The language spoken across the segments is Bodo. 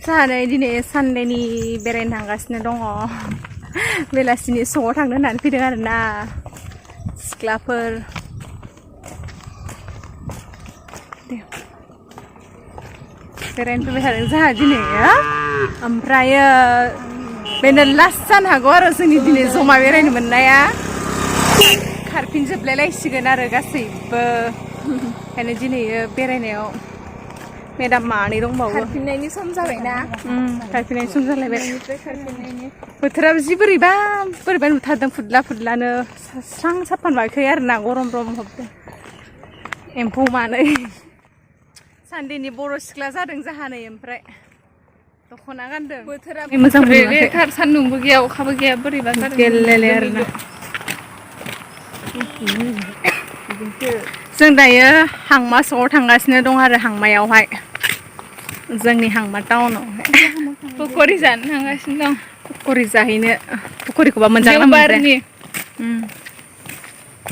जाहानै दिनै सानडेनि बेरायनो थांगासिनो दङ बेलासिनि स'आव थांनो होननानै फैदों आरोना सिख्लाफोर बेरायनो फैबाय थादों जोंहा दिनै ओमफ्रायो बेनो लास्ट जानो हागौ आरो जोंनि दिनै जमा बेरायनो मोननाया खारफिनजोबलायलायसिगोन आरो गासैबो ओंखायनो दिनै बेरायनायाव मेदाम मानै दंबावो खारफिननायनि सम जाबायना खारफिननायनि सम जालायबाय बोथोराबो जि बोरैबा नुथारदों फुदलानो स्रां साफा नुवाखै आरोना गरम हबदों एम्फौ मानै सानडेनि बर' सिख्ला जादों जाहानै ओमफ्राय दख'ना गानदों बोथोरा मोजां रेरेथार सान्दुंबो गैया अखाबो गैया बोरैबा जादों गेलेले आरोना जों दायो हांमा स'आव थांगासिनो दं आरो हांमायावहाय जोंनि हांमा टाउनावहाय पक'रि जानो थांगासिनो दं पक'रि जाहैनो पक'रिखौबा मोनजागोन ना मोनजाया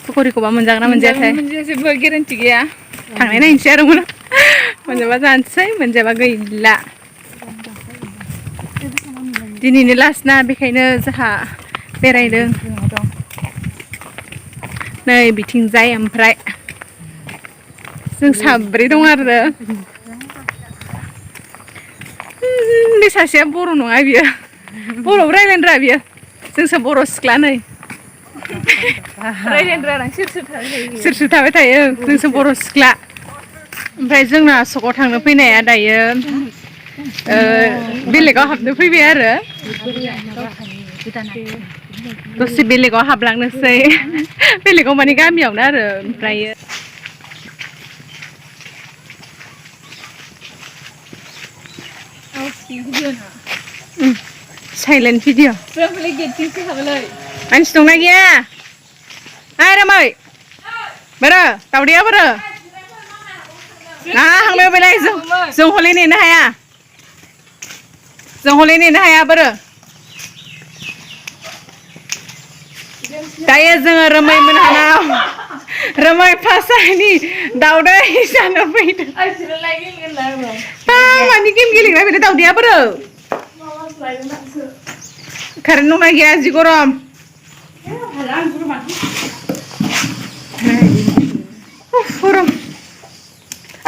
पक'रिखौबा मोनजागोन ना मोनजायाथाय जेबो गेरेन्टि गैया थांनाय नायनोसै आरो मोनजाबा जानोसै मोनजाबा गैला दिनैनो लास्ट ना बेखायनो जोंहा बेरायदों नै बिथिंजाय ओमफ्राय जों साब्रै दं आरो बे सासेया बर' नङा बियो बर'बो रायलायनो रोङा बियो जोंसो बर' सिख्ला नै रायलायनो रोङा सोर थाबाय थायो जोंसो बर' सिख्ला ओमफ्राय जोंना सकआव थांनो फैनाया दायो बेलेगाव हाबनो फैबाय आरो दसे बेलेगाव हाबलांनोसै बेलेगाव माने गामियावनो आरो ओमफ्रायो साइलेन्ट भिडिअ मानसि दंना गैया ओइ रोमै बोरो दावदैया बोरो हांबाय बेलाय जों हले नेनो हाया बोरो दायो जोङो रोमै मोनहानाव रोमै पास जानायनि दावदै जानो फैदों मानि गेम गेलेग्रा बेनो दावदैया बोरो कारेन्ट दंना गैया जि गरम गरम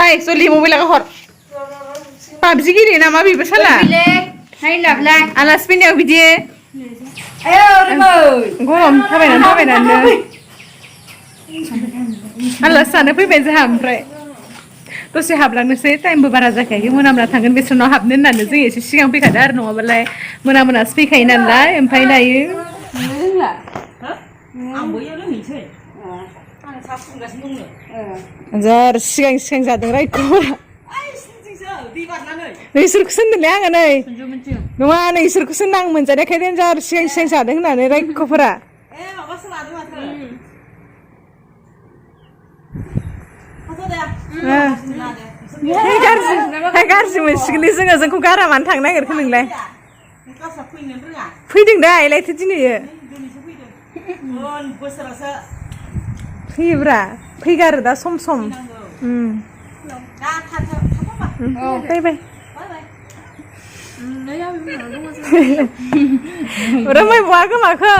ओइ जलदि मबाइलखौ हर पाबजि गेलेयो नामा बेबो साला आलासि फैनायाव बिदि गरम थाबायनानै आलासि जानो फैबाय जोंहा ओमफ्राय दसे हाबलांनोसै टाइमबो बारा जाखायाखै मोनामना थांगोन बेसनाव हाबनो होननानै जों एसे सिगां फैखादों आरो नङाबालाय मोनासो फैखायो नालाय ओमफ्राय दायो जार सिगां जादों रायख'फोरा नोंसोरखौसो होनदोंलै आङो नै नङा नोंसोरखौसो आं मोनजानायखाय जार सिगां जादों होननानै रायख'फोरा गाज्रि मोनसिगोनलै जोंखौ गारा मानो थांनो नागिरखो नोंलाय फैदों दा आइलायथो दिनै फैयोब्रा फैगारो दा सम फैबाय रोमै बहा गोमाखो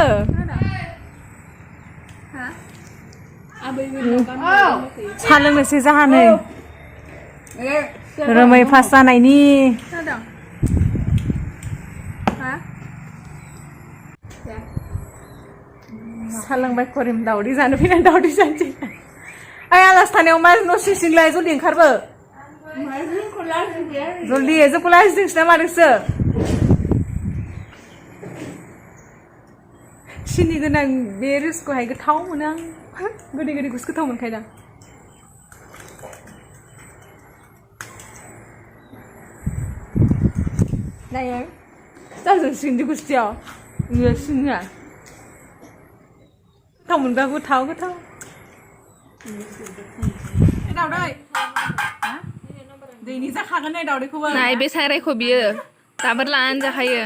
सा लोंनोसै जाहा नै रोमै पास जानायनि सा लोंबाय करिम दावदै जानो फैनानै दावदै जानोसै ओइ आलासि थानायाव मा न' सिंलाय जल्दि ओंखारबो जल्दि जोंखौ लाजिदोंसो ना मादोंसो सिनि गोनां बे रिसखौहाय गोथाव मोनो आं गोदैखौसो गोथाव मोनखायोदां नायो जाजों सिंदि गुस्थियाव सिनिया गोथाव मोनबा गोथाव दावदै दैनि जाखागोन नै दावदैखौबो नाय बे सारायखौ बियो दाबोर लानानै जाखायो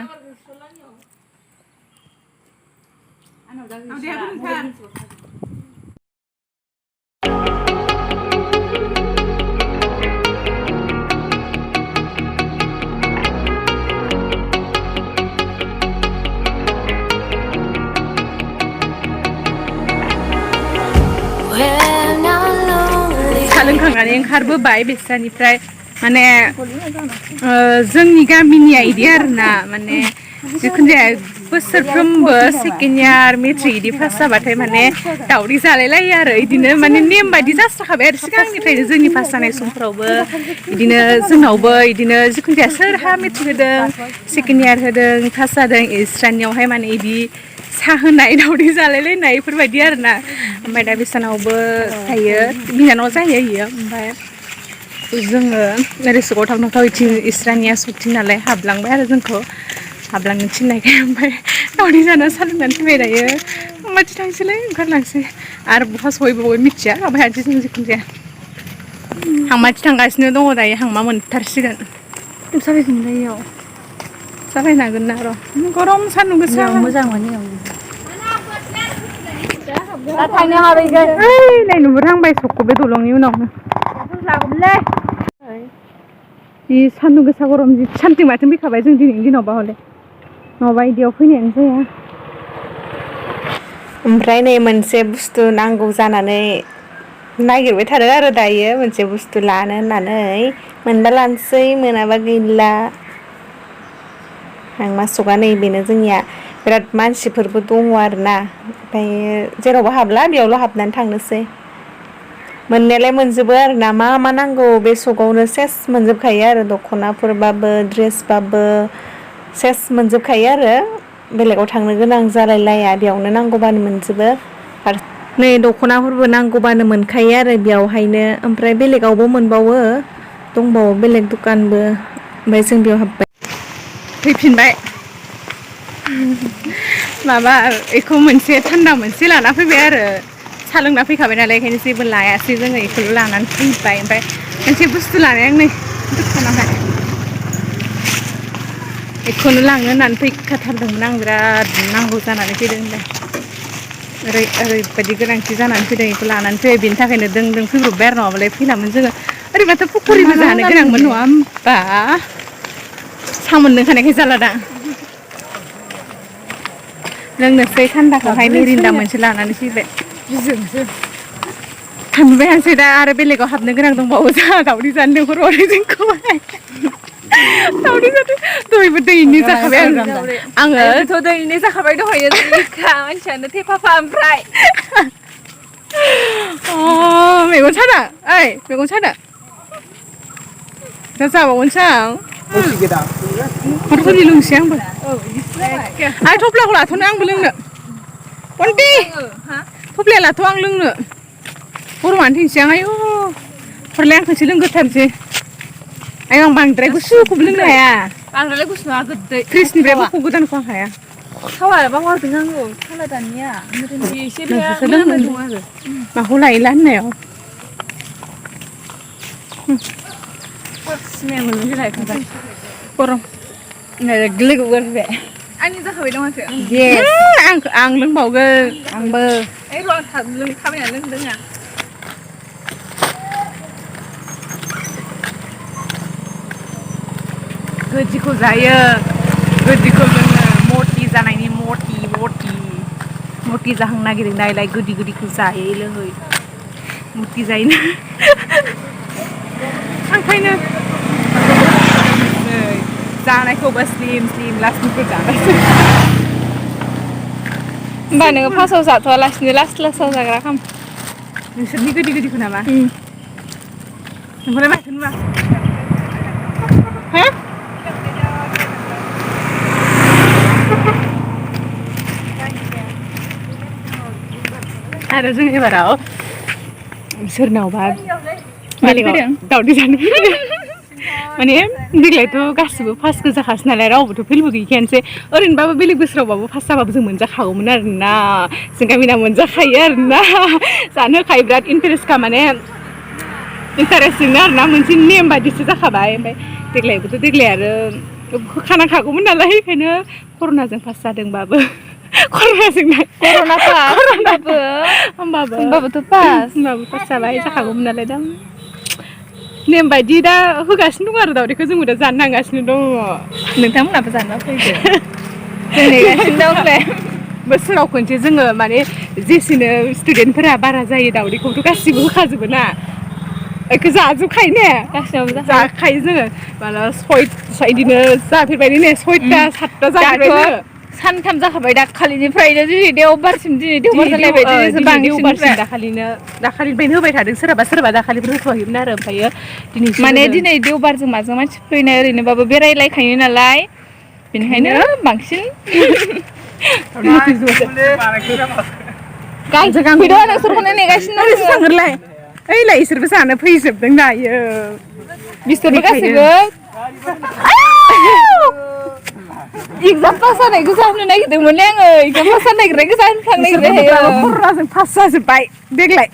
माने ओंखारबोबाय बेसानिफ्राय माने जोंनि गामिनिया इदि आरोना माने जिखुनु जाया बोसोरफ्रोमबो सेकेन्ड इयार मेट्रिक इदि पास जाबाथाय माने दावदै जालाय लायो आरो इदिनो माने नेम बायदि जास्राखाबाय आरो सिगांनिफ्रायनो जोंनि पास जानाय समफ्रावबो इदिनो जोंनावबो इदिनो जिखुनु जाया सोरहा मेट्रिक होदों सेकेन्ड इयार होदों पास जादों इस्रानियावहाय माने इदि साहा होनाय दावदै जालायलायनाय बेफोरबायदि आरोना ओमफ्राय दा बिसानावबो जायो बिनानाव जायो इयो ओमफ्राय जोङो ओरै सकआव थांथाव इथिं इस्रानिया सकथिं नालाय हाबलांबाय आरो जोंखौ हाबलांनो थिननायखाय ओमफ्राय दावदै जाना साहा लोंनानै फैबाय दायो माथि थांसैलाय ओंखारलांसै आरो बहा सहैबावो मिथिया ओमफ्राय आरो जों जिखुनु जाया हांमाथि थांगासिनो दङ दायो हांमा मोनथारसिगोन साबायखोमोनलाययाव साबायनो हागोन ना र' गरम सान्दुं गोसा मोजां मोनो नाय नुहुरहांबाय सकखौ बे दलंनि उनावनो जि सान्दुं गोसा गरम जि सान्थिं माथिं फैखाबाय जों दिनैनि दिनावबा हले नङाबा इदियाव फैनायानो जाया ओमफ्राय नै मोनसे बुस्थु नांगौ जानानै नागिरबाय थादों आरो दायो मोनसे बुस्थु लानो होननानै मोनबा लानोसै मोनाबा गैला हांमा सका नै बेनो जोंनिया बिराद मानसिफोरबो दङ आरोना ओमफ्राय जेरावबो हाबला बेयावल' हाबनानै थांनोसै मोननायालाय मोनजोबो आरोना मा मा नांगौ बे सकआवनो सेस मोनजोबखायो आरो दख'नाफोरबाबो ड्रेसबाबो सेस मोनजोबखायो आरो बेलेगाव थांनो गोनां जालायलाया बेयावनो नांगौबानो मोनजोबो आरो नै दख'नाफोरबो नांगौबानो मोनखायो आरो बेयावहायनो ओमफ्राय बेलेगावबो मोनबावो दंबावो बेलेग दखानबो ओमफ्राय जों बेयाव हाबबाय फैफिनबाय माबा बेखौ मोनसे थान्दा मोनसे लाना फैबाय आरो साहा लोंना फैखाबाय नालाय बेखायनो जेबो लायासै जोङो बेखौल' लानानै फैबाय ओमफ्राय मोनसे बुस्थु लानाया नै दखानावहाय बेखौनो लांनो होननानै फैखाथारदोंमोन आं बिराद नांगौ जानानै फैदों होनलाय ओरैबायदि गोनांथि जानानै फैदों बेखौ लानानै फैबाय बेनि थाखायनो दों दों फैब्रबबाय आरो नङाबालाय फैलामोन जोङो ओरैबाथ' पकरिबो जानो गोनांमोन नङा होमबा साहा मोनलोंखानायखाय जाला दा लोंनोसै थान्दाखौहाय मिरिन्दा मोनसे लानानै फैबाय थांबायानोसै दा आरो बेलेगाव हाबनो गोनां दंबावो जोंहा दावदै जानो लिंहरबावदों जोंखौहाय दावदै जादों दहायबो दैनि जाखाबाय आङो दैनि जाखाबाय दहायो मानसियानो थेफाफा ओमफ्राय मेगन सादों ओइ मेगन सादों दा जाबावनोसै आं हरफोरनि लोंसै आंबो आइ थफ्लाखौ लाथ'नो आंबो लोंनो अन्थि थफ्लाया लाथ' आं लोंनो गरमानो थैनोसै आं आयौ हरलाय आं खनसे लोंग्रोथारनोसै आयौ आं बांद्राय गुसुखौबो लोंनो हाया बांद्राय गुसु नङा गोदै फ्रिजनिफ्राय बख' गोदानखौ आं हाया थावाबा हरदों आङो थाला दानिया एसे लोंनाय दं आरो माखौ लायोला होननायाव सिनाया मोनलोंसै लायखाबाय गरम लोगो फैबाय आंनि जाखाबाय दं माथो आं लोंबावगोन आंबो ओइ र' आं थाबायना लोंदों आं गोदिखौ जायो गोदिखौ लोङो मति जानायनि मति जाहां नागिरो नायलाय गोदि गोदिखौ जायै लोङै मति जायोना ओंखायनो जानायखौबो स्लिम लासनिखौ जानोसै होमबा नोङो फार्स्टआव जाथ'वालासिनो लास्टाव जाग्रा खाम नोंसोरनि गोदि गोदिखौ नामा ओमफ्राय माथो नुवा आरो जों एबाराव सोरनावबा बेलेगाव दावदै जानो फैदों माने देग्लायथ' गासिबो फार्स्ट गोजाखासै नालाय रावबोथ' फेलबो गैखायानोसै ओरैनोबाबो बेलेग बोसोरावबाबो फार्स्ट जाबाबो जों मोनजाखागौमोन आरोना जों गामिना मोनजाखायो आरोना जानो होखायो बिराद इन्टारेस्टखा माने इन्टारेस्टजोंनो आरोना मोनसे नेम बायदिसो जाखाबाय ओमफ्राय देग्लाय आरो होखानांखागौमोन नालाय बेखायनो कर'नाजों पास जादोंबाबो होमबाबोथ' पास जाबाय जाखागौमोन नालाय दा नेम बायदि दा होगासिनो दं आरो दावदैखौ जोंबो दा जानो थांगासिनो दङ नोंथांमोनाबो जाना फैदो जों नेगासिनो दं दे बोसोराव खनसे जोङो माने जेसेनो स्टुडेन्टफोरा बारा जायो दावदैखौथ' गासिबो होखाजोबो ना बेखौ जाजोबखायो ने गासैयावबो जाखायो जोङो मालाबा बिदिनो जाफेरबाय ने 6टा 7टा जाफेरबाय जोङो सानथाम जाखाबाय दाखालिनिफ्रायनो दिनै देवबारसिम दिनै देवबार जालायबाय दिनैसो बांसिन दाखालिनिफ्रायनो होबाय थादों सोरबा दाखालिफोर होथ'वाखैमोन आरो ओमफ्रायो दिनैसो माने दिनै देवबारजों माजों मानसि फैनाय ओरैनोबाबो बेरायलायखायो नालाय बेनिखायनो बांसिन फैदो नोंसोरखौनो नेगासिनो थांगोनलाय ओइलाय इसोरबो जानो फैजोबदों दायो बिसोरबो गासैबो एगजाम पास जानायखौ जाहोनो नागिरदोंमोन आङो एगजाम पास जानो नागिरनायखौ जाहोनो थांनो नागिरबाय खर्राजों पास जाजोब्बाय देग्लाय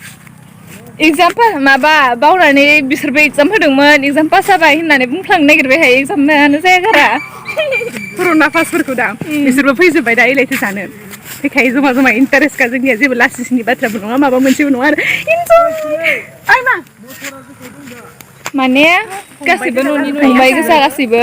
एगजाम पास माबा बावनानै बिसोरबो एगजाम होदोंमोन एगजाम पास जाबाय होननानै बुंफ्लांनो नागिरबाय हायो एगजामानो जायागारा कर'ना पासफोरखौ दा बिसोरबो फैजोब्बाय दा एलायथो जानो फैखायो जमा इन्टारेस्टखा जोंनिया जेबो लासिसिनि बाथ्राबो नङा माबा मोनसेबो नङा आरो माने गासैबो न'नि फंबाय गोजा गासैबो